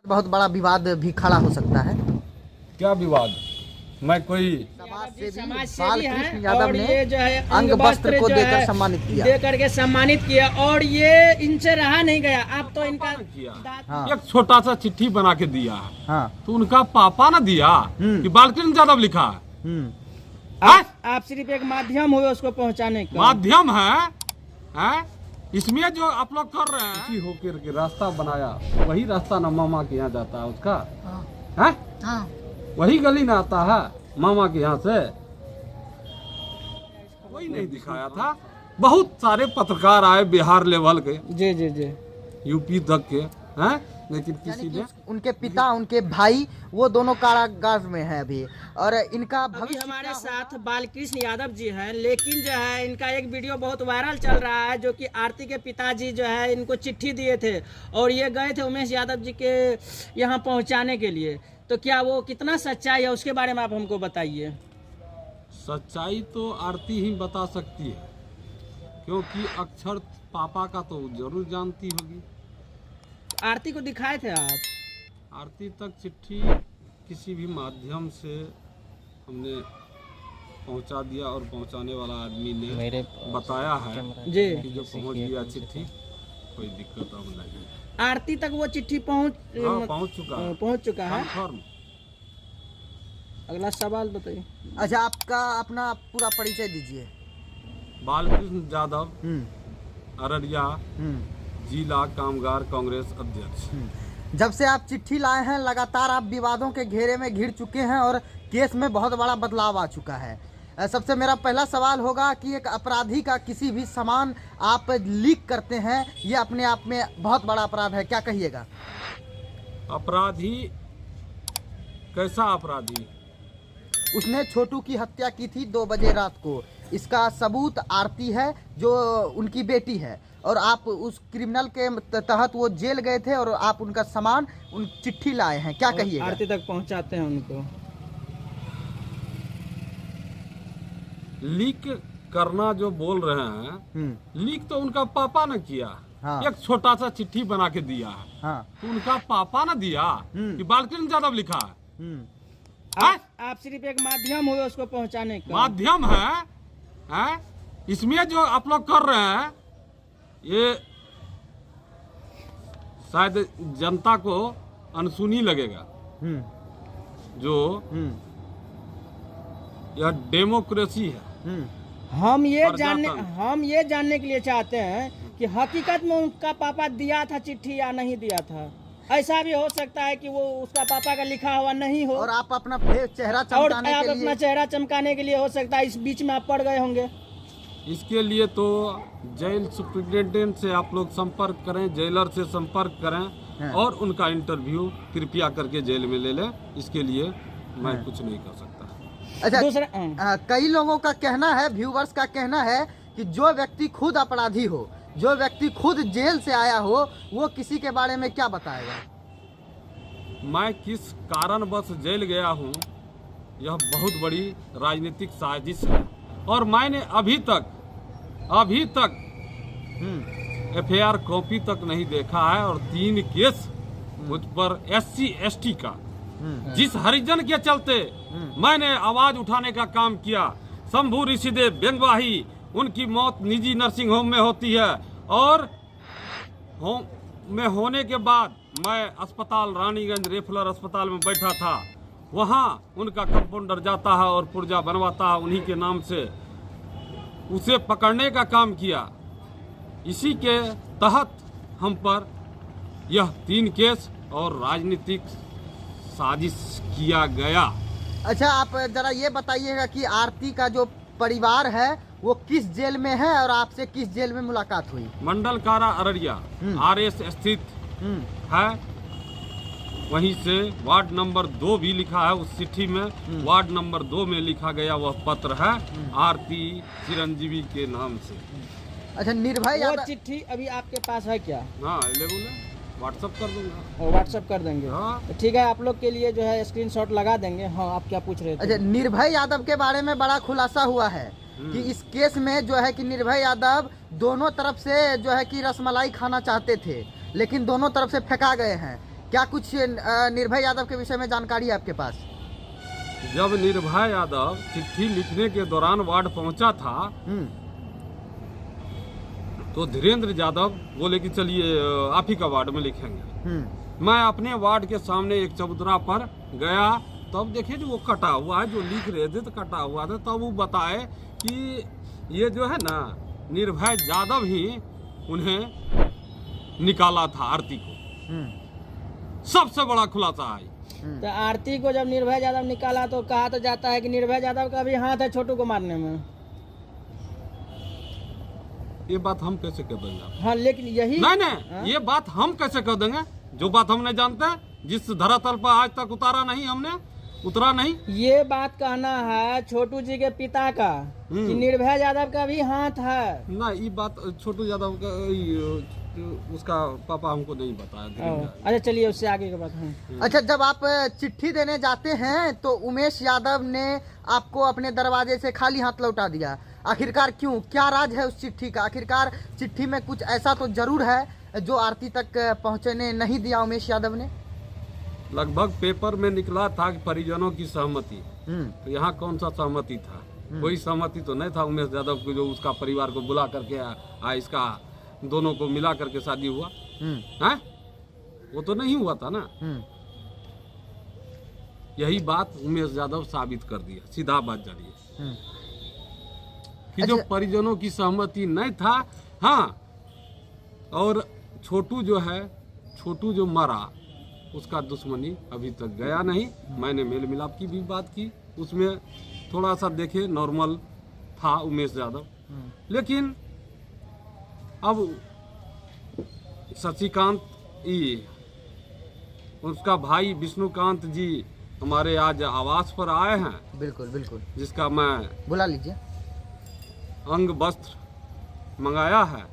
बहुत बड़ा विवाद भी खड़ा हो सकता है। क्या विवाद? मैं कोई समाज से भी समाजसेवी बालकृष्ण हैं यादव और ने ये जो है अंग वस्त्र को देकर सम्मानित किया। दे करके सम्मानित किया और ये इनसे रहा नहीं गया। अब तो इनका किया। हाँ। एक छोटा सा चिट्ठी बना के दिया है, हाँ। तो उनका पापा ना दिया कि बालकृष्ण यादव लिखा है। आप सिर्फ एक माध्यम हुए उसको पहुंचाने का। माध्यम है? इसमें जो आप लोग कर रहे हैं इसी होकर के रास्ता बनाया, वही रास्ता ना मामा के यहाँ जाता है उसका है? हाँ। वही गली ना आता है मामा के यहाँ से। कोई नहीं दिखाया था। बहुत सारे पत्रकार आए बिहार लेवल के, जी जी जी, यूपी तक के हैं, लेकिन किसी ने उनके पिता उनके भाई वो दोनों कारागार में है अभी, और इनका अभी भविष्य हमारे साथ बालकृष्ण यादव जी हैं, लेकिन जो है इनका एक वीडियो बहुत वायरल चल रहा है जो कि आरती के पिताजी जो है इनको चिट्ठी दिए थे और ये गए थे उमेश यादव जी के यहाँ पहुँचाने के लिए। तो क्या वो कितना सच्चाई है उसके बारे में आप हमको बताइए। सच्चाई तो आरती ही बता सकती है, क्योंकि अक्षर पापा का तो जरूर जानती होगी। आरती को दिखाए थे आप? आरती तक चिट्ठी किसी भी माध्यम से हमने पहुंचा दिया और पहुंचाने वाला आदमी ने बताया है जी कि जो पहुंच गया चिट्ठी, कोई दिक्कत अब नहीं। आरती तक वो चिट्ठी पहुंच चुका है। कन्फर्म। अगला सवाल बताइए। अच्छा, आपका अपना पूरा परिचय दीजिए। बालकृष्ण यादव, अररिया हम्म। जिला कामगार कांग्रेस अध्यक्ष। जब से आप चिट्ठी लाए हैं लगातार आप विवादों के घेरे में घिर चुके हैं और केस में बहुत बड़ा बदलाव आ चुका है। सबसे मेरा पहला सवाल होगा कि एक अपराधी का किसी भी सामान आप लीक करते हैं, ये अपने आप में बहुत बड़ा अपराध है, क्या कहिएगा? अपराधी? कैसा अपराधी? उसने छोटू की हत्या की थी 2 बजे रात को। इसका सबूत आरती है जो उनकी बेटी है, और आप उस क्रिमिनल के तहत वो जेल गए थे और आप उनका सामान उन चिट्ठी लाए हैं, क्या कहिएगा? आरती तक पहुंचाते हैं उनको। लीक करना जो बोल रहे हैं, लीक तो उनका पापा ने किया। हाँ। एक छोटा सा चिट्ठी बना के दिया है, हाँ। तो उनका पापा ने दिया कि बालकृष्ण यादव लिखा है। आप सिर्फ एक माध्यम हुए उसको पहुंचाने का। माध्यम है? इसमें जो आप लोग कर रहे हैं ये शायद जनता को अनसुनी लगेगा। जो यह डेमोक्रेसी है। हम ये जानने के लिए चाहते हैं कि हकीकत में उनका पापा दिया था चिट्ठी या नहीं दिया था। ऐसा भी हो सकता है कि वो उसका पापा का लिखा हुआ नहीं हो, और आप अपना चेहरा चमकाने के लिए अपना चेहरा चमकाने के लिए हो सकता है इस बीच में आप पड़ गए होंगे। इसके लिए तो जेल सुप्रिंटेंडेंट से आप लोग संपर्क करें, जेलर से संपर्क करें और उनका इंटरव्यू कृपया करके जेल में ले लें। इसके लिए मैं कुछ नहीं कर सकता। अच्छा, दूसरा कई लोगों का कहना है, व्यूवर्स का कहना है कि जो व्यक्ति खुद अपराधी हो, जो व्यक्ति खुद जेल से आया हो, वो किसी के बारे में क्या बताएगा? मैं किस कारणवश जेल गया हूँ, यह बहुत बड़ी राजनीतिक साजिश है, और मैंने अभी तक एफआईआर कॉपी तक नहीं देखा है। और 3 केस मुझ पर SC ST का, जिस हरिजन के चलते मैंने आवाज उठाने का काम किया, शंभू ऋषिदेव बेंगवाही, उनकी मौत निजी नर्सिंग होम में होती है, और होम में होने के बाद मैं अस्पताल रानीगंज रेफलर अस्पताल में बैठा था। वहाँ उनका कंपाउंडर जाता है और पुर्जा बनवाता है उन्हीं के नाम से, उसे पकड़ने का काम किया। इसी के तहत हम पर यह 3 केस और राजनीतिक साजिश किया गया। अच्छा, आप जरा ये बताइएगा कि आरती का जो परिवार है वो किस जेल में है और आपसे किस जेल में मुलाकात हुई? मंडल कारा अररिया RS स्थित है। वहीं से वार्ड नंबर 2 भी लिखा है उस चिट्ठी में। वार्ड नंबर 2 में लिखा गया वह पत्र है आरती चिरंजीवी के नाम से। अच्छा, निर्भय यादव चिट्ठी अभी आपके पास है क्या? हाँ, व्हाट्सअप कर दूंगा। व्हाट्सअप कर देंगे। हाँ। तो ठीक है, आप लोग के लिए जो है स्क्रीनशॉट लगा देंगे। हाँ, आप क्या पूछ रहे थे? अच्छा, निर्भय यादव के बारे में बड़ा खुलासा हुआ है कि इस केस में जो है कि निर्भय यादव दोनों तरफ से जो है कि रसमलाई खाना चाहते थे, लेकिन दोनों तरफ से फेंका गए हैं। क्या कुछ निर्भय यादव के विषय में जानकारी है आपके पास? जब निर्भय यादव चिट्ठी लिखने के दौरान वार्ड पहुंचा था तो धीरेन्द्र यादव बोले कि चलिए आप ही का वार्ड में लिखेंगे। मैं अपने वार्ड के सामने एक चबूतरा पर गया, तब देखे जो वो कटा हुआ है, जो लिख रहे थे तो कटा हुआ था। तब वो बताए कि ये जो है ना निर्भय यादव ही उन्हें निकाला था आरती को। सबसे बड़ा खुलासा है। तो आरती को जब निर्भय यादव निकाला तो कहा तो जाता है कि निर्भय यादव का भी हाथ है छोटू को मारने में। ये बात हम कैसे कह देंगे? हाँ लेकिन यही नहीं, ये बात हम कैसे कह देंगे जो बात हम नहीं जानते, जिस धरातल पर आज तक उतरा नहीं। ये बात कहना है छोटू जी के पिता का कि निर्भय यादव का भी हाथ है ना। ये बात छोटू यादव का उसका पापा हमको नहीं बताया। अच्छा चलिए उससे आगे की बात है। अच्छा, जब आप चिट्ठी देने जाते हैं तो उमेश यादव ने आपको अपने दरवाजे से खाली हाथ लौटा दिया, आखिरकार क्यों? क्या राज है उस चिट्ठी का? आखिरकार चिट्ठी में कुछ ऐसा तो जरूर है जो आरती तक पहुंचने नहीं दिया उमेश यादव ने? लगभग पेपर में निकला था कि परिजनों की सहमति, तो यहाँ कौन सा सहमति था? कोई सहमति तो नहीं था उमेश यादव को, जो उसका परिवार को बुला करके इसका दोनों को मिला करके शादी हुआ है, वो तो नहीं हुआ था ना। यही बात उमेश यादव साबित कर दिया, सीधा बात जारी है कि जो परिजनों की सहमति नहीं था। हाँ, और छोटू जो मरा उसका दुश्मनी अभी तक गया नहीं। मैंने मेल मिलाप की भी बात की, उसमें थोड़ा सा देखे नॉर्मल था उमेश यादव, लेकिन अब शशिकांत उसका भाई विष्णुकांत जी हमारे आज आवास पर आए हैं। बिल्कुल बिल्कुल, जिसका मैं बुला लीजिए अंग वस्त्र मंगाया है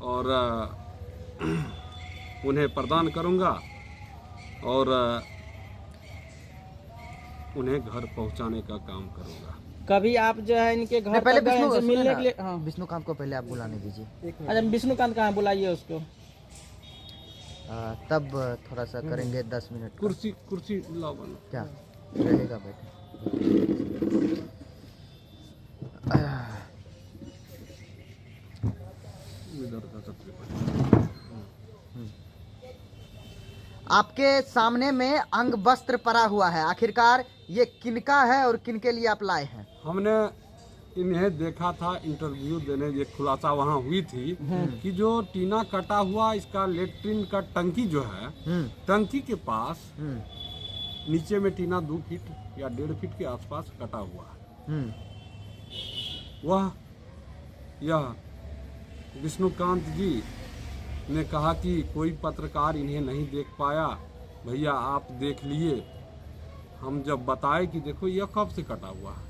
और उन्हें प्रदान करूंगा और उन्हें घर पहुंचाने का काम करूंगा। कभी आप जो है इनके घर पहले से मिलने के लिए। हाँ, विष्णुकांत को पहले आप बुलाने दीजिए। अच्छा विष्णुकांत कहाँ, बुलाइए उसको। तब थोड़ा सा करेंगे 10 मिनट का। कुर्सी लाओ बना। क्या रहेगा बैठे। आपके सामने में अंग वस्त्र पड़ा हुआ है, आखिरकार ये किनका है और किनके लिए आप लाए हैं? हमने इन्हें देखा था इंटरव्यू देने, ये खुलासा वहाँ हुई थी कि जो टीना कटा हुआ इसका लेट्रिन का टंकी जो है, टंकी के पास नीचे में टीना 2 फीट या 1.5 फीट के आसपास कटा हुआ है। वह यह विष्णुकांत जी ने कहा कि कोई पत्रकार इन्हें नहीं देख पाया, भैया आप देख लिए। हम जब बताए कि देखो यह कब से कटा हुआ है,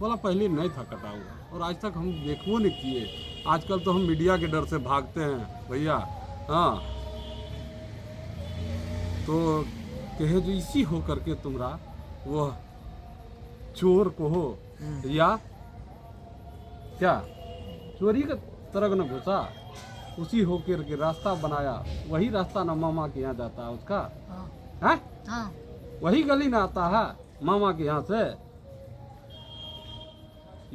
बोला पहले नहीं था कटा हुआ और आज तक हम देखो नहीं किए। आजकल तो हम मीडिया के डर से भागते हैं भैया। हाँ, तो कहे जो इसी हो करके तुम्हारा वह चोर को हो या क्या चोरी का तरह न घुसा, उसी होकर के रास्ता बनाया। वही रास्ता ना मामा के यहाँ जाता है उसका, है वही गली ना आता है मामा के यहाँ से।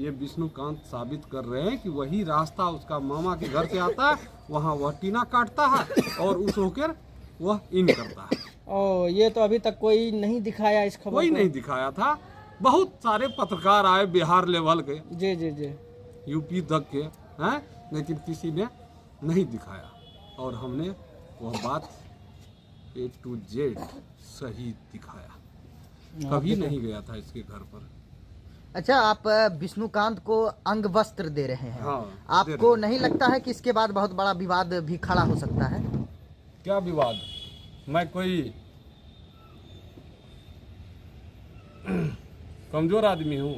ये विष्णुकांत साबित कर रहे हैं कि वही रास्ता उसका मामा के घर से आता है, वहाँ वह टीना काटता है और उस होकर वह इन करता है। ओ, ये तो अभी तक कोई नहीं दिखाया इस खबर को। कोई नहीं दिखाया था। बहुत सारे पत्रकार आए बिहार लेवल के, जी जी जी, यूपी तक के हैं, लेकिन किसी ने नहीं दिखाया और हमने वह बात A to Z सही दिखाया। कभी नहीं गया था इसके घर पर। अच्छा, आप विष्णुकांत को अंग वस्त्र दे रहे हैं। हाँ, आपको नहीं लगता है कि इसके बाद बहुत बड़ा विवाद भी खड़ा हो सकता है? क्या विवाद? मैं कोई कमजोर आदमी हूँ?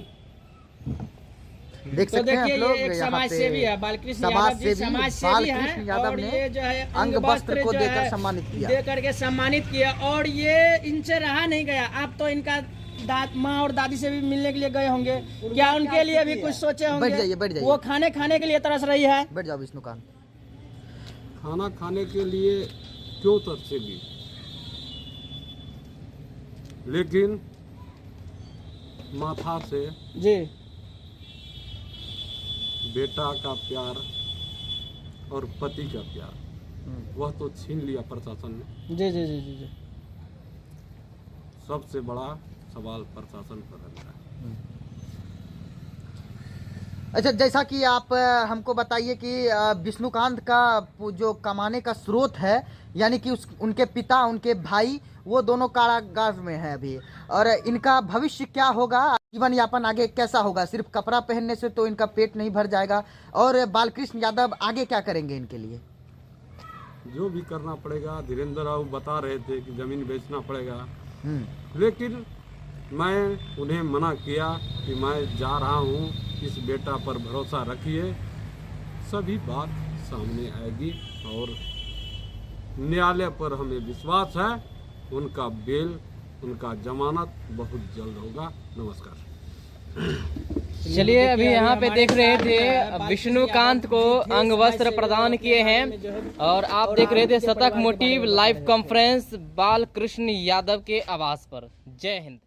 देख सकते हैं आप लोग, एक समाज सेवी है बालकृष्ण यादव जी, समाज सेवी है और ये जो है अंग वस्त्र को देकर सम्मानित किया, दे करके सम्मानित किया। और ये इनसे रहा नहीं गया। आप तो इनका माँ और दादी से भी मिलने के लिए गए होंगे, क्या उनके लिए भी कुछ सोचे होंगे? बैठ जाइए। वो खाने के लिए तरस रही है। बैठ जाओ विष्णुकांत। खाना खाने के लिए क्यों तरसेगी? लेकिन माथा से जी बेटा का प्यार और पति का प्यार वह तो छीन लिया प्रशासन ने। जी जी जी जी जी सबसे बड़ा सवाल प्रशासन पर रहता है। अच्छा, जैसा कि आप हमको बताइए कि विष्णुकांत का जो कमाने का स्रोत है, यानी कि उनके पिता, उनके भाई, वो दोनों कारागार में है अभी, और इनका भविष्य क्या होगा, जीवन यापन आगे कैसा होगा? सिर्फ कपड़ा पहनने से तो इनका पेट नहीं भर जाएगा, और बालकृष्ण यादव आगे क्या करेंगे इनके लिए? जो भी करना पड़ेगा, धीरेन्द्र राव बता रहे थे कि जमीन बेचना पड़ेगा, लेकिन मैं उन्हें मना किया कि मैं जा रहा हूँ, इस बेटा पर भरोसा रखिए, सभी बात सामने आएगी और न्यायालय पर हमें विश्वास है, उनका बेल, उनका जमानत बहुत जल्द होगा। नमस्कार। चलिए, अभी यहाँ पे देख रहे थे विष्णुकांत को अंग वस्त्र प्रदान किए हैं, और आप देख रहे थे शतक motive live conference Balkrishna Yadav के आवास पर। जय हिंद।